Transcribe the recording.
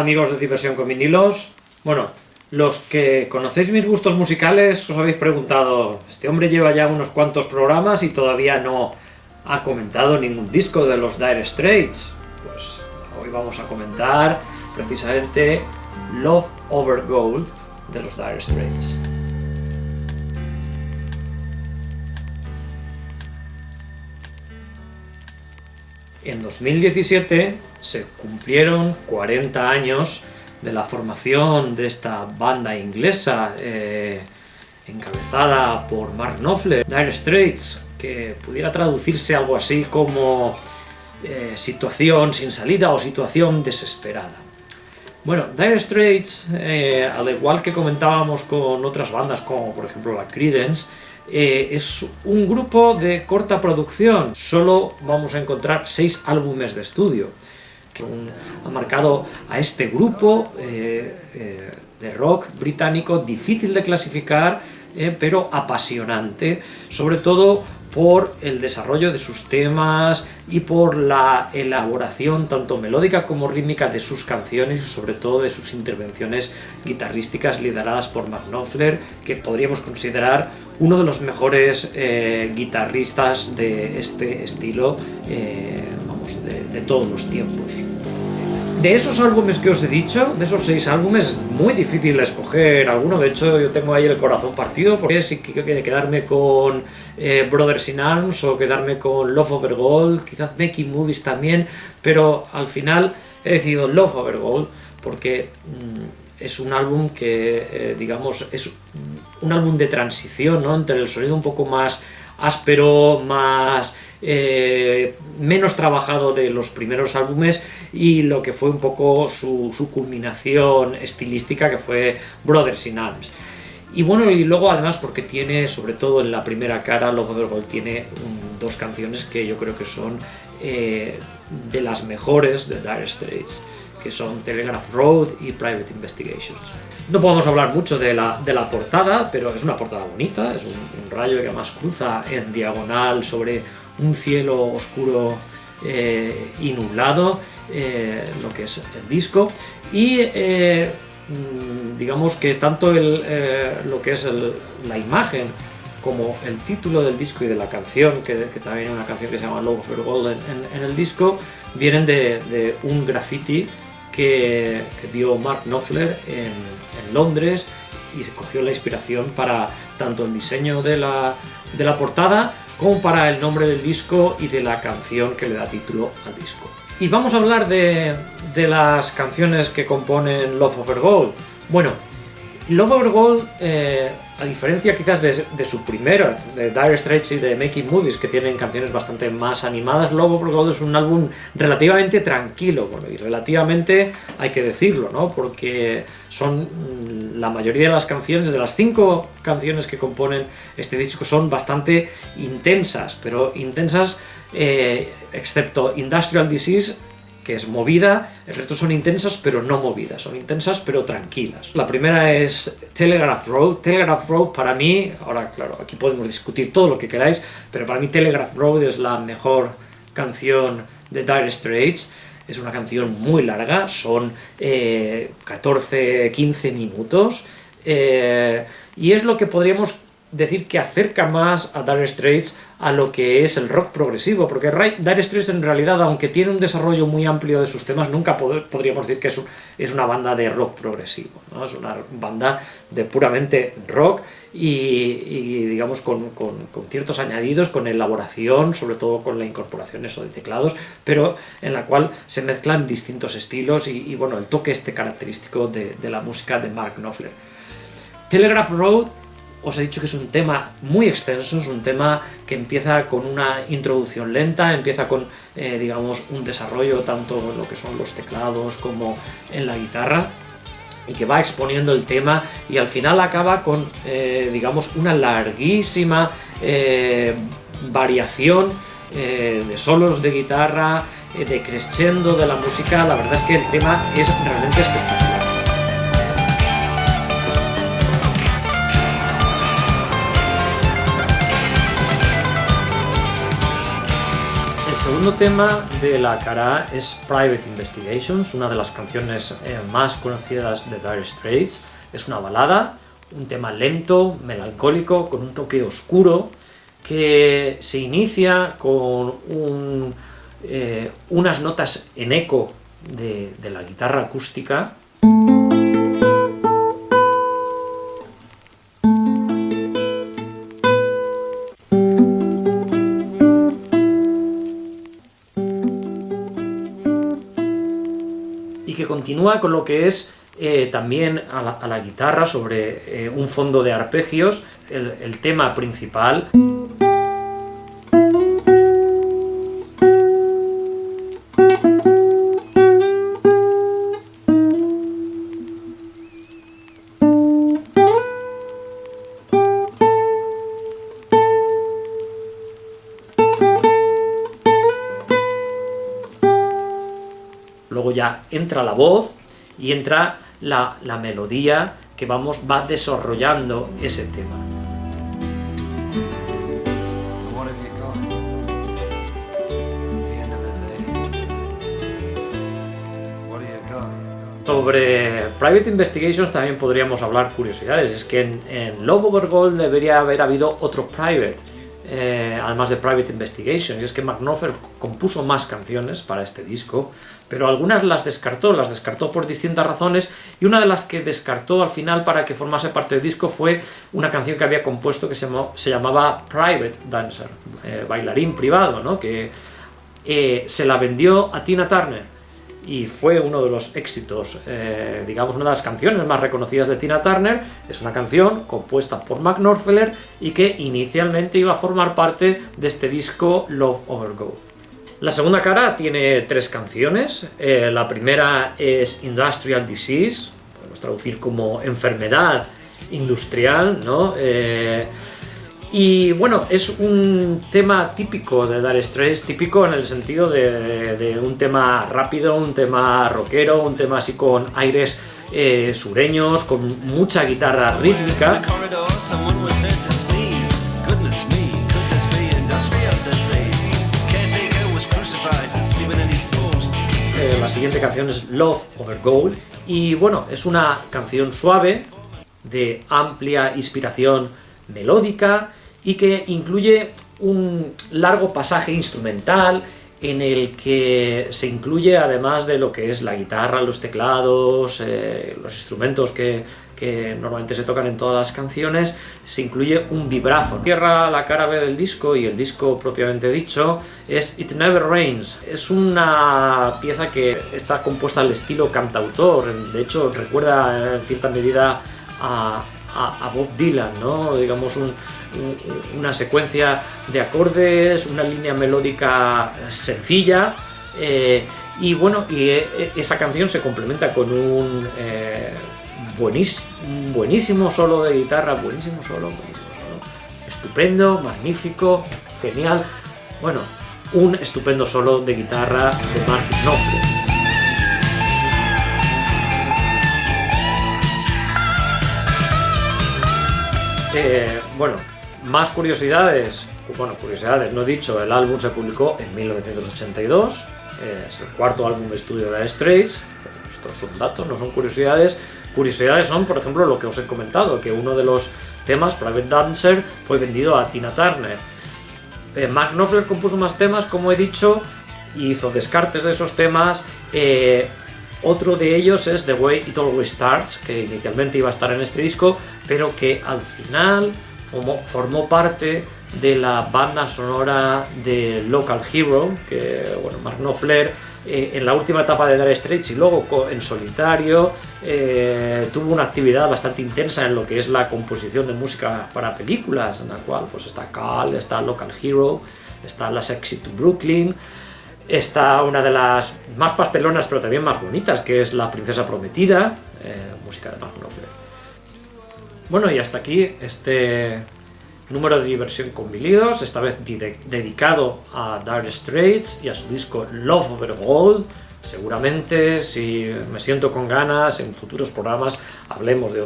amigos de Diversión con Vinilos. Bueno, los que conocéis mis gustos musicales os habéis preguntado, este hombre lleva ya unos cuantos programas y todavía no ha comentado ningún disco de los Dire Straits. Pues hoy vamos a comentar precisamente Love Over Gold de los Dire Straits. En 2017 se cumplieron 40 años de la formación de esta banda inglesa encabezada por Mark Knopfler, Dire Straits, que pudiera traducirse algo así como situación sin salida o situación desesperada. Bueno, Dire Straits, al igual que comentábamos con otras bandas como por ejemplo la Creedence, es un grupo de corta producción. Solo vamos a encontrar 6 álbumes de estudio, que ha marcado a este grupo de rock británico difícil de clasificar, pero apasionante, sobre todo por el desarrollo de sus temas y por la elaboración tanto melódica como rítmica de sus canciones y sobre todo de sus intervenciones guitarrísticas lideradas por Mark Knopfler, que podríamos considerar uno de los mejores guitarristas de este estilo de todos los tiempos. De esos álbumes que os he dicho, de esos 6 álbumes, es muy difícil escoger alguno. De hecho, yo tengo ahí el corazón partido, porque si quedarme con Brothers in Arms o quedarme con Love Over Gold, quizás Making Movies también, pero al final he decidido Love Over Gold porque es un álbum que, digamos, es un álbum de transición, ¿no?, entre el sonido un poco más áspero, más menos trabajado de los primeros álbumes y lo que fue un poco su culminación estilística, que fue Brothers in Arms. Y bueno, y luego además porque tiene, sobre todo en la primera cara, Love Over Gold tiene 2 canciones que yo creo que son de las mejores de Dire Straits, que son Telegraph Road y Private Investigations. No podemos hablar mucho de la portada, pero es una portada bonita, es un rayo que además cruza en diagonal sobre un cielo oscuro y nublado, lo que es el disco, y digamos que tanto lo que es la imagen como el título del disco y de la canción, que también es una canción que se llama Love Over Gold en el disco, vienen de un graffiti que vio Mark Knopfler en Londres, y cogió la inspiración para tanto el diseño de la portada como para el nombre del disco y de la canción que le da título al disco. Y vamos a hablar de las canciones que componen Love Over Gold. Bueno, Love Over Gold, a diferencia quizás de su primero, de Dire Straits y de Making Movies, que tienen canciones bastante más animadas, Love Over Gold es un álbum relativamente tranquilo, bueno, y relativamente hay que decirlo, ¿no?, porque son la mayoría de las canciones, de las 5 canciones que componen este disco, son bastante intensas, pero intensas excepto Industrial Disease, que es movida. El resto son intensas pero no movidas, son intensas pero tranquilas. La primera es Telegraph Road. Telegraph Road para mí, ahora claro, aquí podemos discutir todo lo que queráis, pero para mí Telegraph Road es la mejor canción de Dire Straits. Es una canción muy larga, son 14-15 minutos, y es lo que podríamos decir que acerca más a Dire Straits a lo que es el rock progresivo, porque Dire Straits en realidad, aunque tiene un desarrollo muy amplio de sus temas, nunca podríamos decir que es una banda de rock progresivo, ¿no? Es una banda de puramente rock y digamos con ciertos añadidos, con elaboración, sobre todo con la incorporación de teclados, pero en la cual se mezclan distintos estilos y bueno, el toque característico de la música de Mark Knopfler. Telegraph Road, os he dicho que es un tema muy extenso, es un tema que empieza con una introducción lenta, empieza con, digamos, un desarrollo tanto en lo que son los teclados como en la guitarra, y que va exponiendo el tema y al final acaba con, digamos, una larguísima variación de solos de guitarra, de crescendo de la música. La verdad es que el tema es realmente espectacular. segundo tema de la cara A es Private Investigations, una de las canciones más conocidas de Dire Straits. Es una balada, un tema lento, melancólico, con un toque oscuro, que se inicia con unas notas en eco de la guitarra acústica. Y que continúa con lo que es también a la guitarra sobre un fondo de arpegios, el tema principal. Luego ya entra la voz y entra la melodía que va desarrollando ese tema. Sobre Private Investigations también podríamos hablar curiosidades. Es que en Love Over Gold debería haber habido otro Private, además de Private Investigation, y es que Mark Knopfler compuso más canciones para este disco, pero algunas las descartó por distintas razones, y una de las que descartó al final para que formase parte del disco fue una canción que había compuesto que se llamaba Private Dancer, bailarín privado, ¿no? Que se la vendió a Tina Turner, y fue uno de los éxitos, digamos una de las canciones más reconocidas de Tina Turner. Es una canción compuesta por Mark Knopfler y que inicialmente iba a formar parte de este disco Love Over Gold. La segunda cara tiene 3 canciones. La primera es Industrial Disease, podemos traducir como enfermedad industrial, ¿no? Y bueno, es un tema típico de Dire Straits, típico en el sentido de un tema rápido, un tema rockero, un tema así con aires sureños, con mucha guitarra rítmica. La siguiente canción es Love Over Gold y bueno, es una canción suave, de amplia inspiración melódica, y que incluye un largo pasaje instrumental en el que se incluye, además de lo que es la guitarra, los teclados, los instrumentos que normalmente se tocan en todas las canciones, se incluye un vibráfono. Cierra la cara B del disco, y el disco propiamente dicho es It Never Rains. Es una pieza que está compuesta al estilo cantautor, de hecho recuerda en cierta medida a Bob Dylan, ¿no? Digamos una secuencia de acordes, una línea melódica sencilla, y bueno, esa canción se complementa con un buenísimo solo de guitarra, buenísimo solo, estupendo, magnífico, genial, bueno, un estupendo solo de guitarra de Mark Knopfler. Bueno, más curiosidades. Bueno, curiosidades, no he dicho, el álbum se publicó en 1982, es el cuarto álbum de estudio de Dire Straits. Estos son datos, no son curiosidades. Curiosidades son, por ejemplo, lo que os he comentado, que uno de los temas, Private Dancer, fue vendido a Tina Turner. Mark Knopfler compuso más temas, como he dicho, y hizo descartes de esos temas. Otro de ellos es The Way It Always Starts, que inicialmente iba a estar en este disco, pero que al final formó parte de la banda sonora de Local Hero, que bueno, Mark Knopfler en la última etapa de Dire Straits y luego en solitario tuvo una actividad bastante intensa en lo que es la composición de música para películas, en la cual pues está Cal, está Local Hero, está Last Exit to Brooklyn, está una de las más pastelonas pero también más bonitas, que es La Princesa Prometida, música de Mark Knopfler. Bueno, y hasta aquí este número de Diversión con Bilidos, esta vez dedicado a Dire Straits y a su disco Love Over Gold. Seguramente, si me siento con ganas, en futuros programas hablemos de